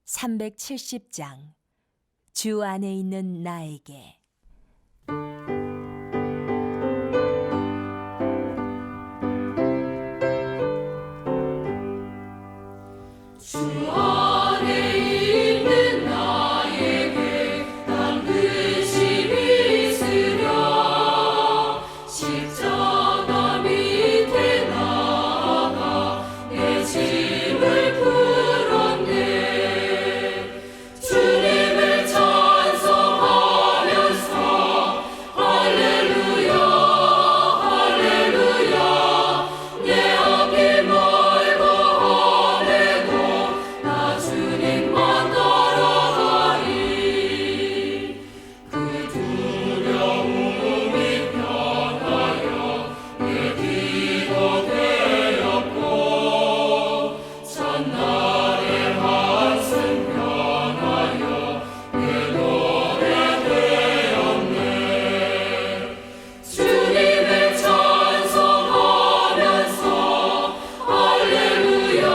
370장 주 안에 있는 나에게. 주 안에 있는 나에게 난 근심이 있으랴. 십자가 밑에 나아가 내 짐을 풀었네. 주님을 찬송하면서 할렐루야 할렐루야. 내 앞이 멀고 나 주님만 따라가리. 그 두려움이 변하여 내 기도 되었고, 첫날의 한숨 변하여 내 노래 되었네. 주님을 찬송하면서 할렐루야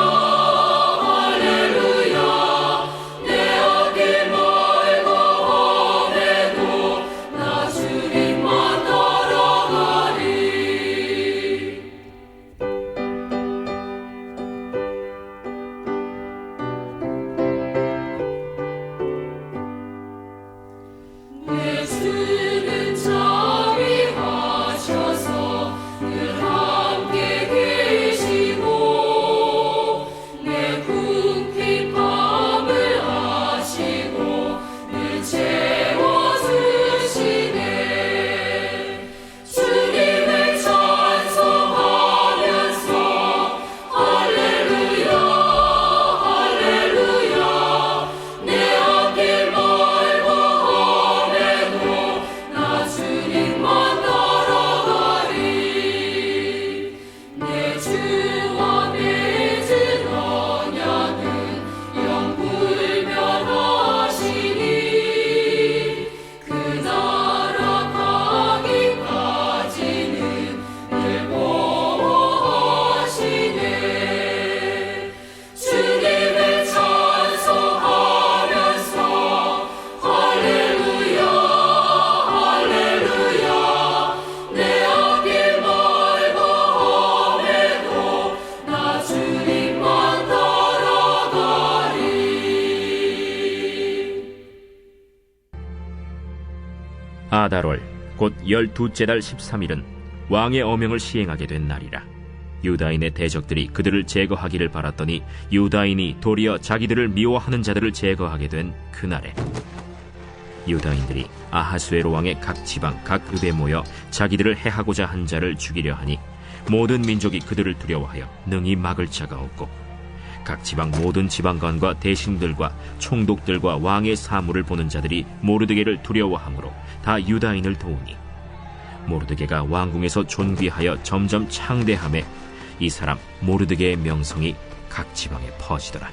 내 주는 자비하셔서 늘 함께 계시고, 내 궁핍함을 아시고 늘 채워주시네. 주님을 찬송하면서 할렐루야 할렐루야. 내 앞길 멀고 나 주님만 따라가리. 내 주와 맺은 언약은 영불변하시니, 그 나라 가기까지는 늘 보호하시네. 주님을 찬송하면서 할렐루야 내 앞길 멀고 험해도 나 주님만 따라가리. 아달월 곧 12째 달 13일은 왕의 어명을 시행하게 된 날이라. 유다인의 대적들이 그들을 제거하기를 바랐더니 유다인이 도리어 자기들을 미워하는 자들을 제거하게 된 그날에 유다인들이 아하수에로 왕의 각 지방 각 읍에 모여 자기들을 해하고자 한 자를 죽이려 하니, 모든 민족이 그들을 두려워하여 능히 막을 자가 없고, 각 지방 모든 지방관과 대신들과 총독들과 왕의 사물을 보는 자들이 모르드게를 두려워하므로 다 유다인을 도우니, 모르드게가 왕궁에서 존귀하여 점점 창대함에 이 사람 모르드게의 명성이 각 지방에 퍼지더라.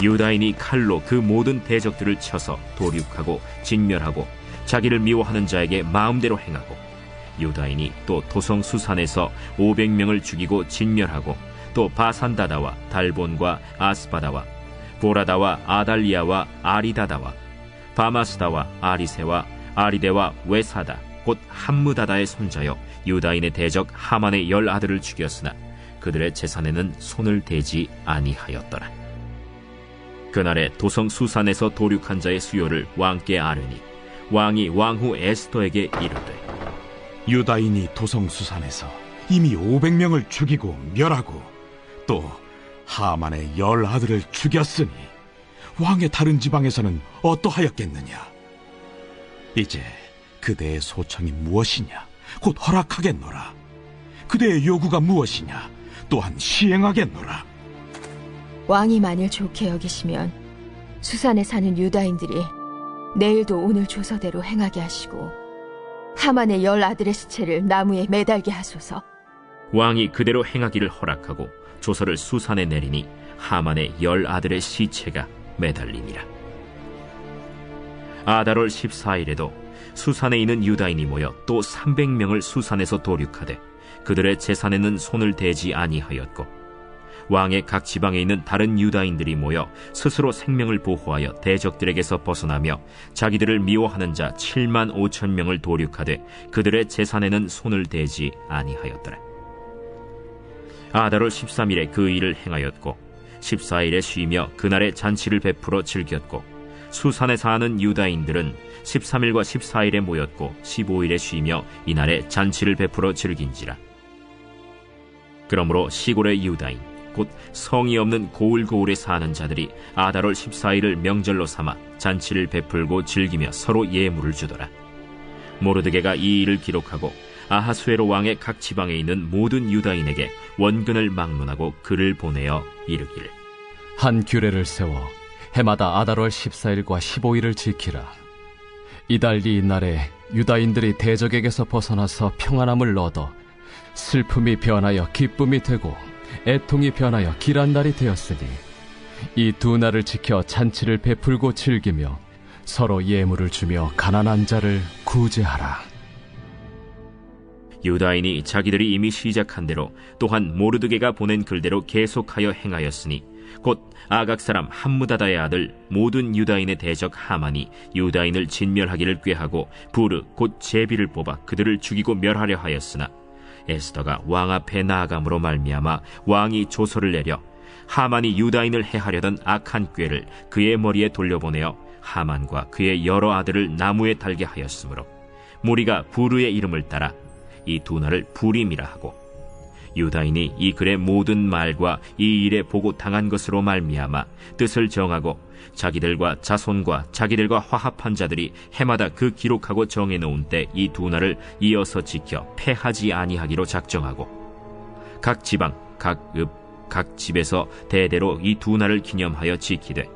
유다인이 칼로 그 모든 대적들을 쳐서 도륙하고 진멸하고 자기를 미워하는 자에게 마음대로 행하고, 유다인이 또 도성 수산에서 500명을 죽이고 진멸하고, 또 바산다다와 달본과 아스바다와 보라다와 아달리아와 아리다다와 바마스다와 아리세와 아리데와 외사다 곧 함무다다의 손자여 유다인의 대적 하만의 10아들을 죽였으나 그들의 재산에는 손을 대지 아니하였더라. 그날에 도성 수산에서 도륙한 자의 수요를 왕께 아뢰니, 왕이 왕후 에스더에게 이르되, 유다인이 도성수산에서 이미 500명을 죽이고 멸하고 또 하만의 10아들을 죽였으니 왕의 다른 지방에서는 어떠하였겠느냐? 이제 그대의 소청이 무엇이냐? 곧 허락하겠노라. 그대의 요구가 무엇이냐? 또한 시행하겠노라. 왕이 만일 좋게 여기시면 수산에 사는 유다인들이 내일도 오늘 조서대로 행하게 하시고, 하만의 10아들의 시체를 나무에 매달게 하소서. 왕이 그대로 행하기를 허락하고 조서를 수산에 내리니 하만의 10아들의 시체가 매달리니라. 아달월 14일에도 수산에 있는 유다인이 모여 또 300명을 수산에서 도륙하되 그들의 재산에는 손을 대지 아니하였고, 왕의 각 지방에 있는 다른 유다인들이 모여 스스로 생명을 보호하여 대적들에게서 벗어나며 자기들을 미워하는 자 7만 5천 명을 도륙하되 그들의 재산에는 손을 대지 아니하였더라. 아달월 13일에 그 일을 행하였고 14일에 쉬며 그날에 잔치를 베풀어 즐겼고 수산에 사는 유다인들은 13일과 14일에 모였고 15일에 쉬며 이날에 잔치를 베풀어 즐긴지라. 그러므로 시골의 유다인 곧 성이 없는 고을고을에 사는 자들이 아달월 14일을 명절로 삼아 잔치를 베풀고 즐기며 서로 예물을 주더라. 모르드게가 이 일을 기록하고 아하수에로 왕의 각 지방에 있는 모든 유다인에게 원근을 막론하고 글을 보내어 이르기를 한 규례를 세워 해마다 아달월 14일과 15일을 지키라. 이달리 이날에 유다인들이 대적에게서 벗어나서 평안함을 얻어 슬픔이 변하여 기쁨이 되고 애통이 변하여 길한 날이 되었으니 이 두 날을 지켜 잔치를 베풀고 즐기며 서로 예물을 주며 가난한 자를 구제하라. 유다인이 자기들이 이미 시작한 대로 또한 모르드게가 보낸 글대로 계속하여 행하였으니 곧 아각 사람 함무다다의 아들 모든 유다인의 대적 하만이 유다인을 진멸하기를 꾀하고 부르 곧 제비를 뽑아 그들을 죽이고 멸하려 하였으나 에스더가 왕 앞에 나아감으로 말미암아 왕이 조서를 내려 하만이 유다인을 해하려던 악한 꾀를 그의 머리에 돌려보내어 하만과 그의 여러 아들을 나무에 달게 하였으므로 무리가 부르의 이름을 따라 이 두 날을 부림이라 하고 유다인이 이 글의 모든 말과 이 일에 보고 당한 것으로 말미암아 뜻을 정하고 자기들과 자손과 자기들과 화합한 자들이 해마다 그 기록하고 정해놓은 때 이 두 날을 이어서 지켜 패하지 아니하기로 작정하고 각 지방, 각 읍, 각 집에서 대대로 이 두 날을 기념하여 지키되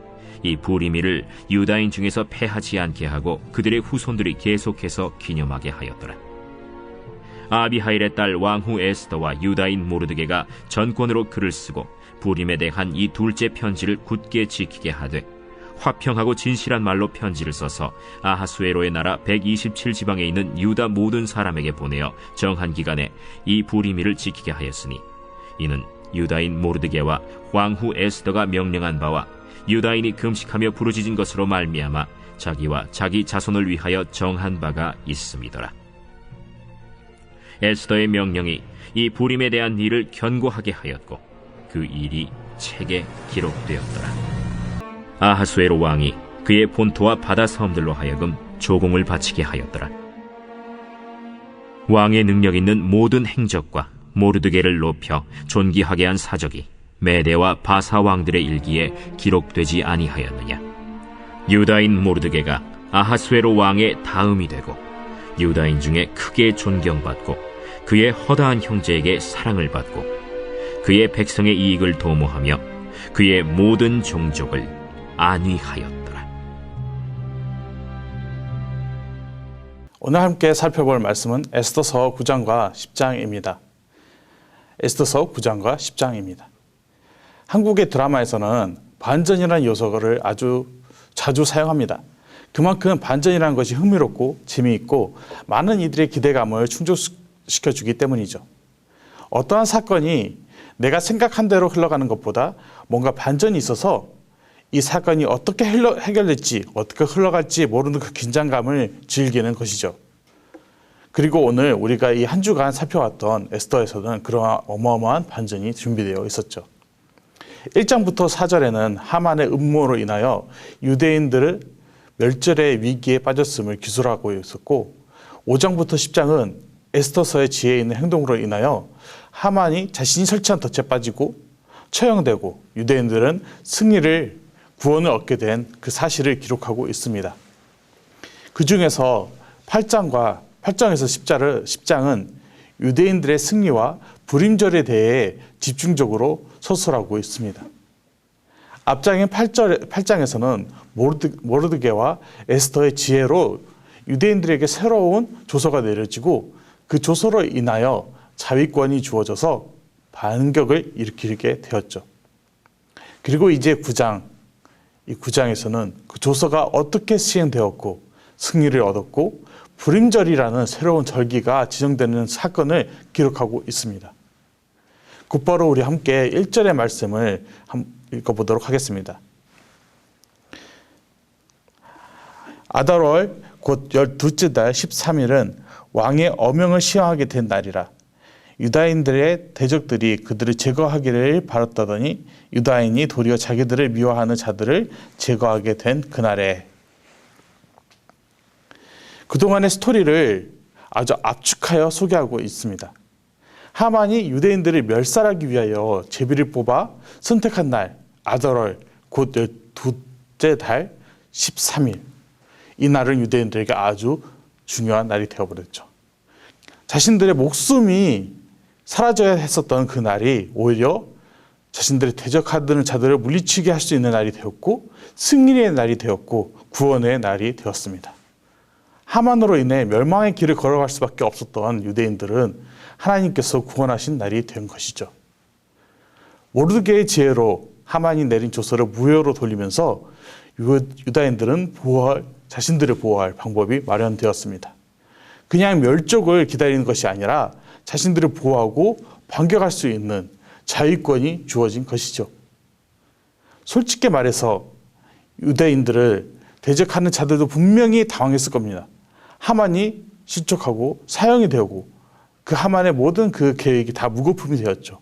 이 부리미를 유다인 중에서 패하지 않게 하고 그들의 후손들이 계속해서 기념하게 하였더라. 아비하일의 딸 왕후 에스더와 유다인 모르드게가 전권으로 글을 쓰고 부림에 대한 이 둘째 편지를 굳게 지키게 하되 화평하고 진실한 말로 편지를 써서 아하수에로의 나라 127지방에 있는 유다 모든 사람에게 보내어 정한 기간에 이 부리미를 지키게 하였으니 이는 유다인 모르드게와 왕후 에스더가 명령한 바와 유다인이 금식하며 부르짖은 것으로 말미암아 자기와 자기 자손을 위하여 정한 바가 있음이더라. 에스더의 명령이 이 부림에 대한 일을 견고하게 하였고 그 일이 책에 기록되었더라. 아하수에로 왕이 그의 본토와 바다 섬들로 하여금 조공을 바치게 하였더라. 왕의 능력 있는 모든 행적과 모르드게를 높여 존귀하게 한 사적이 메대와 바사 왕들의 일기에 기록되지 아니하였느냐. 유다인 모르드게가 아하수에로 왕의 다음이 되고 유다인 중에 크게 존경받고 그의 허다한 형제에게 사랑을 받고 그의 백성의 이익을 도모하며 그의 모든 종족을 안위하였더라. 오늘 함께 살펴볼 말씀은 에스더서 9장과 10장입니다. 에스더서 9장과 10장입니다. 한국의 드라마에서는 반전이라는 요소를 아주 자주 사용합니다. 그만큼 반전이라는 것이 흥미롭고 재미있고 많은 이들의 기대감을 충족시켜주기 때문이죠. 어떠한 사건이 내가 생각한 대로 흘러가는 것보다 뭔가 반전이 있어서 이 사건이 어떻게 해결될지 어떻게 흘러갈지 모르는 그 긴장감을 즐기는 것이죠. 그리고 오늘 우리가 이 한 주간 살펴왔던 에스더에서는 그러한 어마어마한 반전이 준비되어 있었죠. 1장부터 4절에는 하만의 음모로 인하여 유대인들을 멸절의 위기에 빠졌음을 기술하고 있었고 5장부터 10장은 에스더서의 지혜에 있는 행동으로 인하여 하만이 자신이 설치한 덫에 빠지고 처형되고 유대인들은 구원을 얻게 된 그 사실을 기록하고 있습니다. 그 중에서 8장에서 10장은 유대인들의 승리와 불임절에 대해 집중적으로 서술하고 있습니다. 앞장인 8장에서는 모르드게와 에스더의 지혜로 유대인들에게 새로운 조서가 내려지고 그 조서로 인하여 자위권이 주어져서 반격을 일으키게 되었죠. 그리고 이제 9장에서는 그 조서가 어떻게 시행되었고 승리를 얻었고 불임절이라는 새로운 절기가 지정되는 사건을 기록하고 있습니다. 곧바로 우리 함께 1절의 말씀을 읽어보도록 하겠습니다. 아달월 곧 12째 달 13일은 왕의 어명을 시행하게 된 날이라. 유다인들의 대적들이 그들을 제거하기를 바랐다더니 유다인이 도리어 자기들을 미워하는 자들을 제거하게 된 그날에. 그동안의 스토리를 아주 압축하여 소개하고 있습니다. 하만이 유대인들을 멸살하기 위하여 제비를 뽑아 선택한 날 아달월 곧 12째 달 13일. 이 날은 유대인들에게 아주 중요한 날이 되어버렸죠. 자신들의 목숨이 사라져야 했었던 그 날이 오히려 자신들의 대적하는 자들을 물리치게 할 수 있는 날이 되었고 승리의 날이 되었고 구원의 날이 되었습니다. 하만으로 인해 멸망의 길을 걸어갈 수밖에 없었던 유대인들은 하나님께서 구원하신 날이 된 것이죠. 모르드게의 지혜로 하만이 내린 조서를 무효로 돌리면서 유다인들은 자신들을 보호할 방법이 마련되었습니다. 그냥 멸족을 기다리는 것이 아니라 자신들을 보호하고 반격할 수 있는 자유권이 주어진 것이죠. 솔직히 말해서 유대인들을 대적하는 자들도 분명히 당황했을 겁니다. 하만이 실족하고 사형이 되고 그 하만의 모든 그 계획이 다 무거품이 되었죠.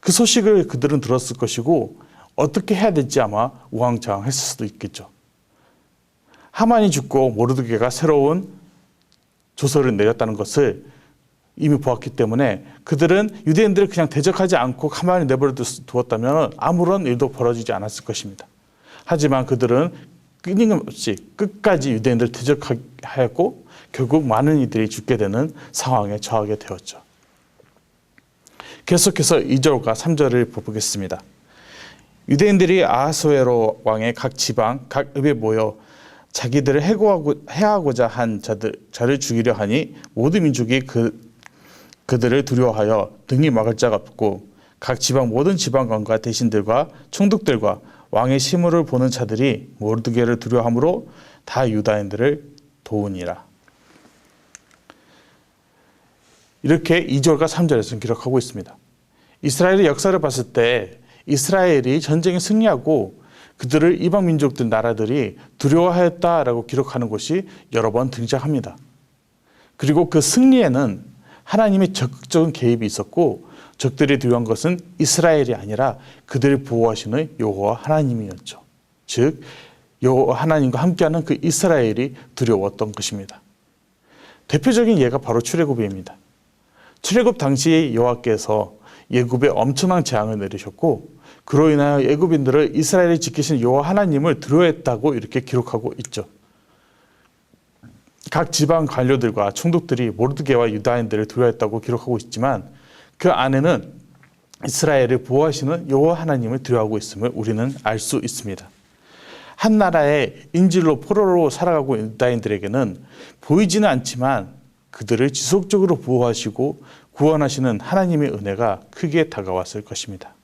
그 소식을 그들은 들었을 것이고 어떻게 해야 될지 아마 우왕좌왕했을 수도 있겠죠. 하만이 죽고 모르드게가 새로운 조서를 내렸다는 것을 이미 보았기 때문에 그들은 유대인들을 그냥 대적하지 않고 가만히 내버려 두었다면 아무런 일도 벌어지지 않았을 것입니다. 하지만 그들은 끊임없이 끝까지 유대인들을 대적하였고 결국 많은 이들이 죽게 되는 상황에 처하게 되었죠. 계속해서 2절과 3절을 보겠습니다. 유대인들이 아하수에로 왕의 각 지방, 각 읍에 모여 자기들을 해하고자 한 자를 죽이려 하니 모든 민족이 그들을 두려워하여 등이 막을 자가 없고 각 지방 모든 지방관과 대신들과 총독들과 왕의 시무를 보는 자들이 모르드게를 두려워함으로 다 유다인들을 도우니라. 이렇게 2절과 3절에서 기록하고 있습니다. 이스라엘의 역사를 봤을 때 이스라엘이 전쟁에 승리하고 그들을 이방 민족들 나라들이 두려워하였다라고 기록하는 것이 여러 번 등장합니다. 그리고 그 승리에는 하나님의 적극적인 개입이 있었고 적들이 두려운 것은 이스라엘이 아니라 그들을 보호하시는 여호와 하나님이었죠. 즉 여호와 하나님과 함께하는 그 이스라엘이 두려웠던 것입니다. 대표적인 예가 바로 출애굽입니다. 출애굽 당시에 여호와께서 애굽에 엄청난 재앙을 내리셨고 그로 인하여 애굽인들을 이스라엘이 지키신 여호와 하나님을 두려워했다고 이렇게 기록하고 있죠. 각 지방 관료들과 총독들이 모르드게와 유다인들을 두려워했다고 기록하고 있지만 그 안에는 이스라엘을 보호하시는 여호와 하나님을 두려워하고 있음을 우리는 알 수 있습니다. 한 나라의 인질로 포로로 살아가고 있는 유다인들에게는 보이지는 않지만 그들을 지속적으로 보호하시고 구원하시는 하나님의 은혜가 크게 다가왔을 것입니다.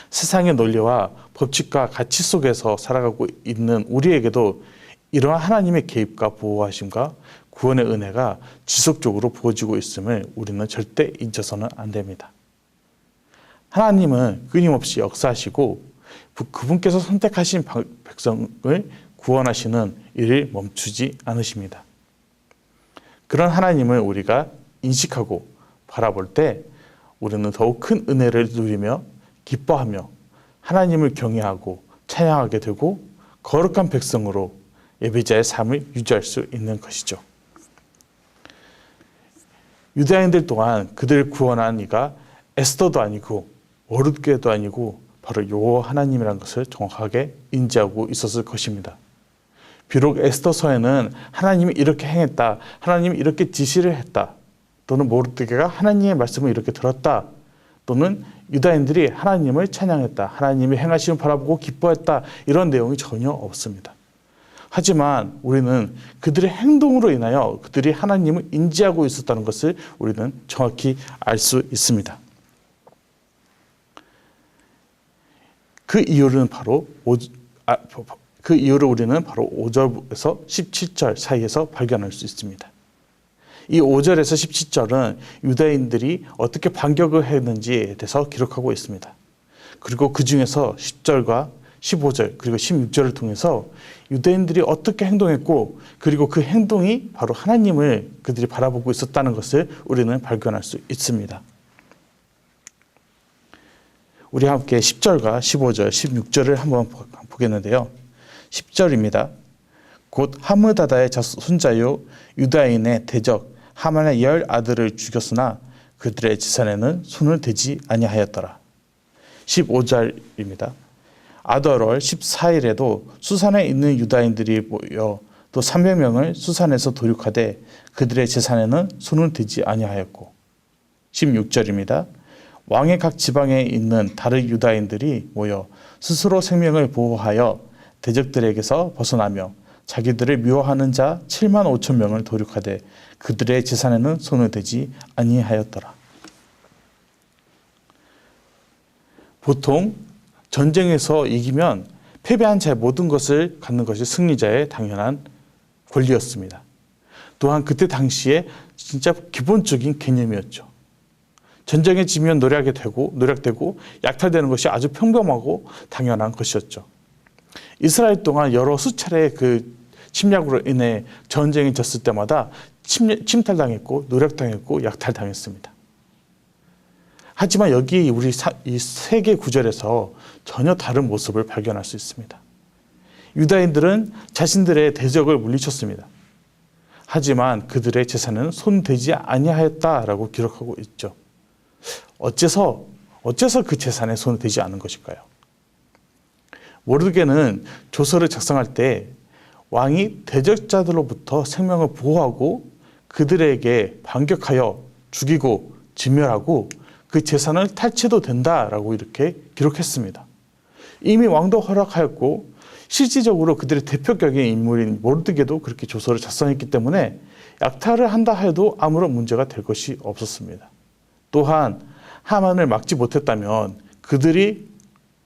세상의 논리와 법칙과 가치 속에서 살아가고 있는 우리에게도 이러한 하나님의 개입과 보호하심과 구원의 은혜가 지속적으로 부어지고 있음을 우리는 절대 잊어서는 안 됩니다. 하나님은 끊임없이 역사하시고 그분께서 선택하신 백성을 구원하시는 일을 멈추지 않으십니다. 그런 하나님을 우리가 인식하고 바라볼 때 우리는 더욱 큰 은혜를 누리며 기뻐하며 하나님을 경외하고 찬양하게 되고 거룩한 백성으로 예배자의 삶을 유지할 수 있는 것이죠. 유다인들 또한 그들을 구원한 이가 에스더도 아니고 모르드게도 아니고 바로 여호와 하나님이라는 것을 정확하게 인지하고 있었을 것입니다. 비록 에스더서에는 하나님이 이렇게 행했다, 하나님이 이렇게 지시를 했다, 또는 모르드게가 하나님의 말씀을 이렇게 들었다, 또는 유다인들이 하나님을 찬양했다, 하나님이 행하심을 바라보고 기뻐했다, 이런 내용이 전혀 없습니다. 하지만 우리는 그들의 행동으로 인하여 그들이 하나님을 인지하고 있었다는 것을 우리는 정확히 알 수 있습니다. 그 이유를 우리는 바로 5절에서 17절 사이에서 발견할 수 있습니다. 이 5절에서 17절은 유다인들이 어떻게 반격을 했는지에 대해서 기록하고 있습니다. 그리고 그 중에서 10절과 15절 그리고 16절을 통해서 유대인들이 어떻게 행동했고 그리고 그 행동이 바로 하나님을 그들이 바라보고 있었다는 것을 우리는 발견할 수 있습니다. 우리 함께 10절과 15절, 16절을 한번 보겠는데요. 10절입니다. 곧 하므다다의 손자요 유다인의 대적 하만의 10 아들을 죽였으나 그들의 지산에는 손을 대지 아니하였더라. 15절입니다. 아더월 14일에도 수산에 있는 유다인들이 모여 또 300명을 수산에서 도륙하되 그들의 재산에는 손을 대지 아니하였고 16절입니다. 왕의 각 지방에 있는 다른 유다인들이 모여 스스로 생명을 보호하여 대적들에게서 벗어나며 자기들을 미워하는 자 7만 5천 명을 도륙하되 그들의 재산에는 손을 대지 아니하였더라. 보통 전쟁에서 이기면 패배한 자의 모든 것을 갖는 것이 승리자의 당연한 권리였습니다. 또한 그때 당시에 진짜 기본적인 개념이었죠. 전쟁에 지면 노략되고 약탈되는 것이 아주 평범하고 당연한 것이었죠. 이스라엘 동안 여러 수차례의 그 침략으로 인해 전쟁이 졌을 때마다 침탈당했고 노략당했고 약탈당했습니다. 하지만 여기 우리 이 세 개 구절에서 전혀 다른 모습을 발견할 수 있습니다. 유다인들은 자신들의 대적을 물리쳤습니다. 하지만 그들의 재산은 손대지 아니하였다라고 기록하고 있죠. 어째서 그 재산에 손을 대지 않은 것일까요? 모르드게는 조서를 작성할 때 왕이 대적자들로부터 생명을 보호하고 그들에게 반격하여 죽이고 진멸하고 그 재산을 탈취해도 된다라고 이렇게 기록했습니다. 이미 왕도 허락하였고 실질적으로 그들의 대표격인 인물인 모르드게도 그렇게 조서를 작성했기 때문에 약탈을 한다 해도 아무런 문제가 될 것이 없었습니다. 또한 하만을 막지 못했다면 그들이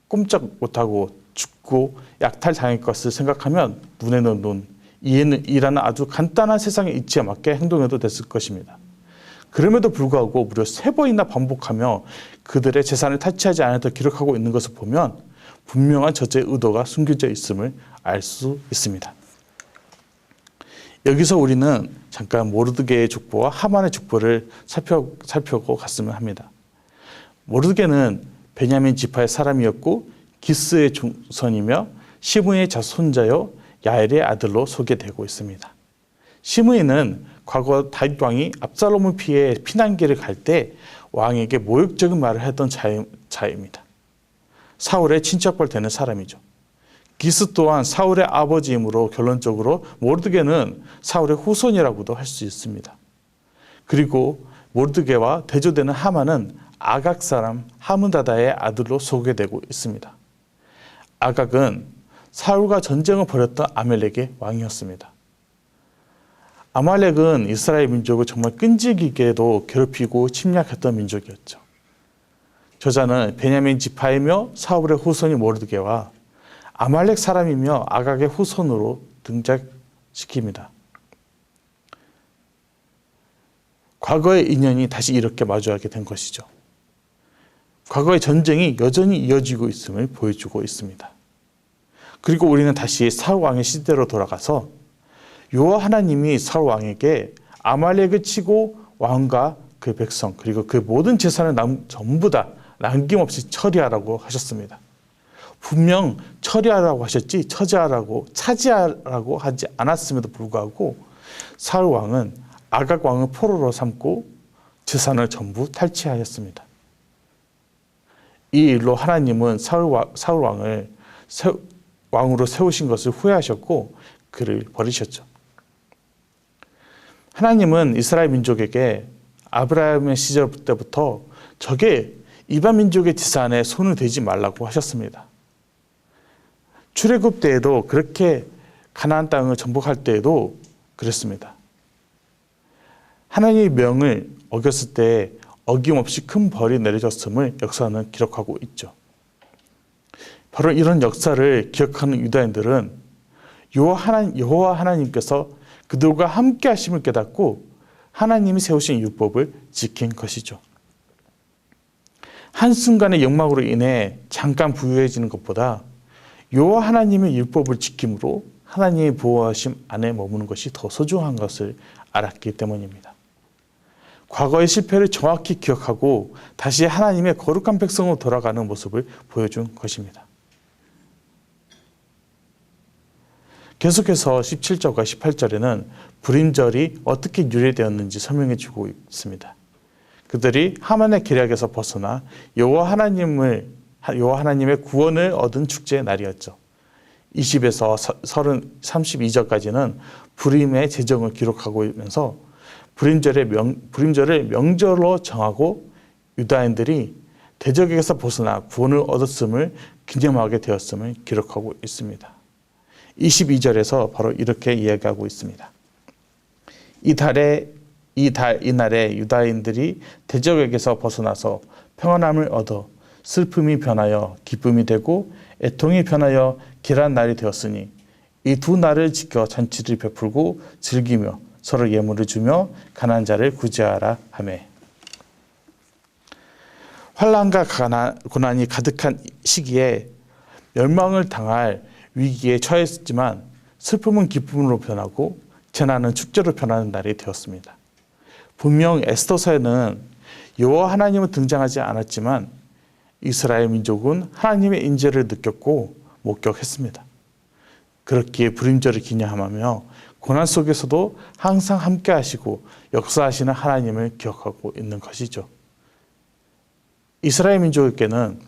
꼼짝 못하고 죽고 약탈당할 것을 생각하면 눈에는 눈, 이에는 이라는 아주 간단한 세상의 이치에 맞게 행동해도 됐을 것입니다. 그럼에도 불구하고 무려 3번이나 반복하며 그들의 재산을 탈취하지 않았다 기록하고 있는 것을 보면 분명한 저자의 의도가 숨겨져 있음을 알 수 있습니다. 여기서 우리는 잠깐 모르드게의 족보와 하만의 족보를 살펴보고 갔으면 합니다. 모르드게는 베냐민 지파의 사람이었고 기스의 종손이며 시므이의 자손자여 야엘의 아들로 소개되고 있습니다. 시므이는 과거 다윗 왕이 압살롬을 피해 피난길을 갈 때 왕에게 모욕적인 말을 했던 자입니다. 사울의 친척벌 되는 사람이죠. 기스 또한 사울의 아버지이므로 결론적으로 모르드게는 사울의 후손이라고도 할 수 있습니다. 그리고 모르드게와 대조되는 하만은 아각 사람 하므다다의 아들로 소개되고 있습니다. 아각은 사울과 전쟁을 벌였던 아말렉의 왕이었습니다. 아말렉은 이스라엘 민족을 정말 끈질기게도 괴롭히고 침략했던 민족이었죠. 저자는 베냐민 지파이며 사울의 후손인 모르드게와 아말렉 사람이며 아각의 후손으로 등장시킵니다. 과거의 인연이 다시 이렇게 마주하게 된 것이죠. 과거의 전쟁이 여전히 이어지고 있음을 보여주고 있습니다. 그리고 우리는 다시 사울 왕의 시대로 돌아가서 여호와 하나님이 사울 왕에게 아말렉을 치고 왕과 그 백성 그리고 그 모든 재산을 전부 다 남김없이 처리하라고 하셨습니다. 분명 처리하라고 하셨지 차지하라고 하지 않았음에도 불구하고 사울 왕은 아각 왕을 포로로 삼고 재산을 전부 탈취하였습니다. 이 일로 하나님은 사울 왕을 왕으로 세우신 것을 후회하셨고 그를 버리셨죠. 하나님은 이스라엘 민족에게 아브라함의 시절 때부터 적의 이방 민족의 재산에 손을 대지 말라고 하셨습니다. 출애굽 때에도 그렇게 가나안 땅을 정복할 때에도 그랬습니다. 하나님의 명을 어겼을 때 어김없이 큰 벌이 내려졌음을 역사는 기록하고 있죠. 바로 이런 역사를 기억하는 유다인들은 여호와 하나님께서 그들과 함께 하심을 깨닫고 하나님이 세우신 율법을 지킨 것이죠. 한순간의 욕망으로 인해 잠깐 부유해지는 것보다 여호와 하나님의 율법을 지킴으로 하나님의 보호하심 안에 머무는 것이 더 소중한 것을 알았기 때문입니다. 과거의 실패를 정확히 기억하고 다시 하나님의 거룩한 백성으로 돌아가는 모습을 보여준 것입니다. 계속해서 17절과 18절에는 불임절이 어떻게 유래되었는지 설명해 주고 있습니다. 그들이 하만의 계략에서 벗어나 여호와 하나님의 구원을 얻은 축제의 날이었죠. 20에서 32절까지는 불임의 제정을 기록하고 있면서 불임절을 명절로 정하고 유다인들이 대적에게서 벗어나 구원을 얻었음을 기념하게 되었음을 기록하고 있습니다. 22절에서 바로 이렇게 이야기하고 있습니다. 이날에 유다인들이 대적에게서 벗어나서 평안함을 얻어 슬픔이 변하여 기쁨이 되고 애통이 변하여 길한 날이 되었으니 이 두 날을 지켜 잔치를 베풀고 즐기며 서로 예물을 주며 가난한 자를 구제하라 하매. 환난과 고난이 가득한 시기에 멸망을 당할 위기에 처했지만 슬픔은 기쁨으로 변하고 재난은 축제로 변하는 날이 되었습니다. 분명 에스더서에는 여호와 고난님은 등장하지 않았지만 이스라엘 민족은 하나님의 인재를 느꼈고 목격했습니다. 그렇기에 불임절을 기념하며 고난 속에서도 항상 함께 하시고 역사하시는 하나님을 기억하고 있는 것이죠. 이스라엘 민족에게는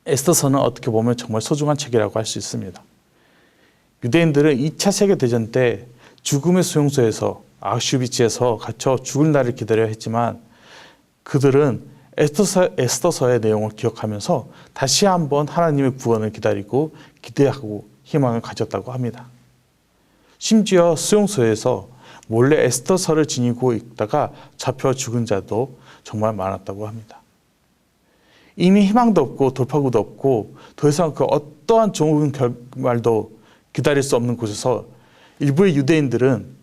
에스더서는 어떻게 보면 정말 소중한 책이라고 할 수 있습니다. 유대인들은 2차 세계대전 때 죽음의 수용소에서 아우슈비츠에서 갇혀 죽을 날을 기다려 했지만 그들은 에스더서의 내용을 기억하면서 다시 한번 하나님의 구원을 기다리고 기대하고 희망을 가졌다고 합니다. 심지어 수용소에서 몰래 에스더서를 지니고 있다가 잡혀 죽은 자도 정말 많았다고 합니다. 이미 희망도 없고 돌파구도 없고 더 이상 그 어떠한 좋은 결말도 기다릴 수 없는 곳에서 일부의 유대인들은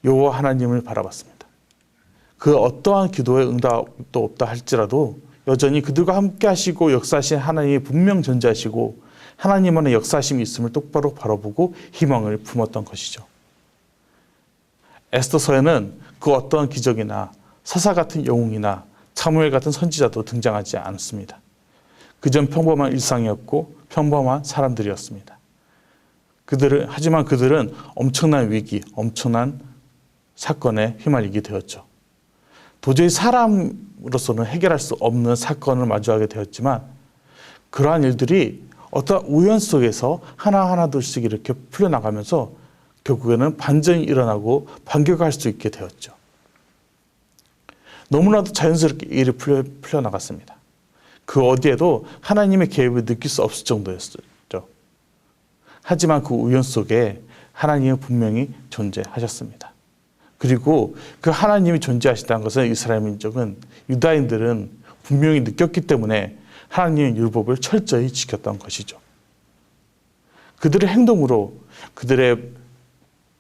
여호와 하나님을 바라봤습니다. 그 어떠한 기도의 응답도 없다 할지라도 여전히 그들과 함께 하시고 역사하신 하나님이 분명 존재하시고 하나님 안에 역사하심이 있음을 똑바로 바라보고 희망을 품었던 것이죠. 에스더서에는 그 어떠한 기적이나 사사 같은 영웅이나 사무엘 같은 선지자도 등장하지 않았습니다. 그전 평범한 일상이었고 평범한 사람들이었습니다. 하지만 그들은 엄청난 위기, 엄청난 사건에 휘말리게 되었죠. 도저히 사람으로서는 해결할 수 없는 사건을 마주하게 되었지만 그러한 일들이 어떤 우연 속에서 하나하나둘씩 이렇게 풀려나가면서 결국에는 반전이 일어나고 반격할 수 있게 되었죠. 너무나도 자연스럽게 일이 풀려나갔습니다. 그 어디에도 하나님의 개입을 느낄 수 없을 정도였죠. 하지만 그 우연 속에 하나님은 분명히 존재하셨습니다. 그리고 그 하나님이 존재하시다는 것은 이스라엘 민족은 유다인들은 분명히 느꼈기 때문에 하나님의 율법을 철저히 지켰던 것이죠. 그들의 행동으로 그들의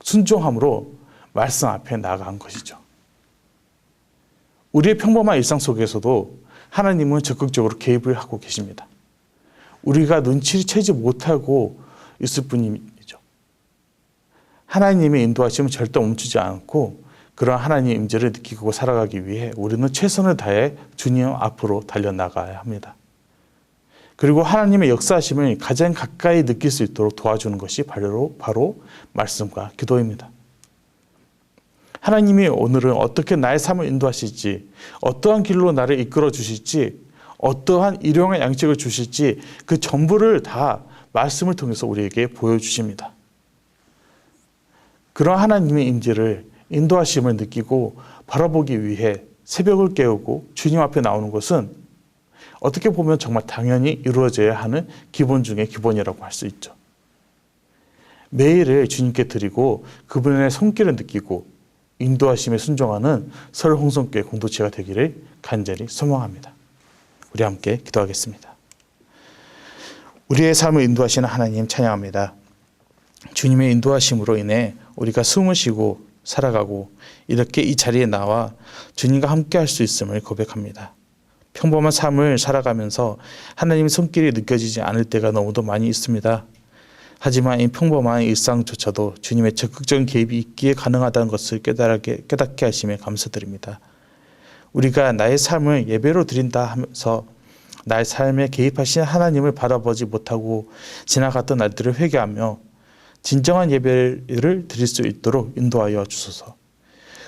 순종함으로 말씀 앞에 나아간 것이죠. 우리의 평범한 일상 속에서도 하나님은 적극적으로 개입을 하고 계십니다. 우리가 눈치를 채지 못하고 있을 뿐이죠. 하나님의 인도하심은 절대 멈추지 않고 그런 하나님의 임재를 느끼고 살아가기 위해 우리는 최선을 다해 주님 앞으로 달려나가야 합니다. 그리고 하나님의 역사하심을 가장 가까이 느낄 수 있도록 도와주는 것이 바로 말씀과 기도입니다. 하나님이 오늘은 어떻게 나의 삶을 인도하실지, 어떠한 길로 나를 이끌어 주실지, 어떠한 일용할 양식을 주실지 그 전부를 다 말씀을 통해서 우리에게 보여주십니다. 그런 하나님의 임재를 인도하심을 느끼고 바라보기 위해 새벽을 깨우고 주님 앞에 나오는 것은 어떻게 보면 정말 당연히 이루어져야 하는 기본 중에 기본이라고 할 수 있죠. 매일을 주님께 드리고 그분의 손길을 느끼고 인도하심에 순종하는 설 홍성교회 공동체가 되기를 간절히 소망합니다. 우리 함께 기도하겠습니다. 우리의 삶을 인도하시는 하나님 찬양합니다. 주님의 인도하심으로 인해 우리가 숨을 쉬고 살아가고 이렇게 이 자리에 나와 주님과 함께 할 수 있음을 고백합니다. 평범한 삶을 살아가면서 하나님의 손길이 느껴지지 않을 때가 너무도 많이 있습니다. 하지만 이 평범한 일상조차도 주님의 적극적인 개입이 있기에 가능하다는 것을 깨닫게 하심에 감사드립니다. 우리가 나의 삶을 예배로 드린다 하면서 나의 삶에 개입하신 하나님을 바라보지 못하고 지나갔던 날들을 회개하며 진정한 예배를 드릴 수 있도록 인도하여 주소서.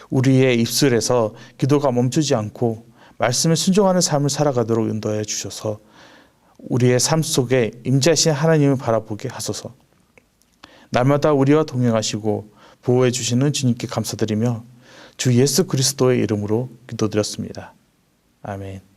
우리의 입술에서 기도가 멈추지 않고 말씀에 순종하는 삶을 살아가도록 인도하여 주셔서 우리의 삶 속에 임재하신 하나님을 바라보게 하소서. 날마다 우리와 동행하시고 보호해 주시는 주님께 감사드리며 주 예수 그리스도의 이름으로 기도드렸습니다. 아멘.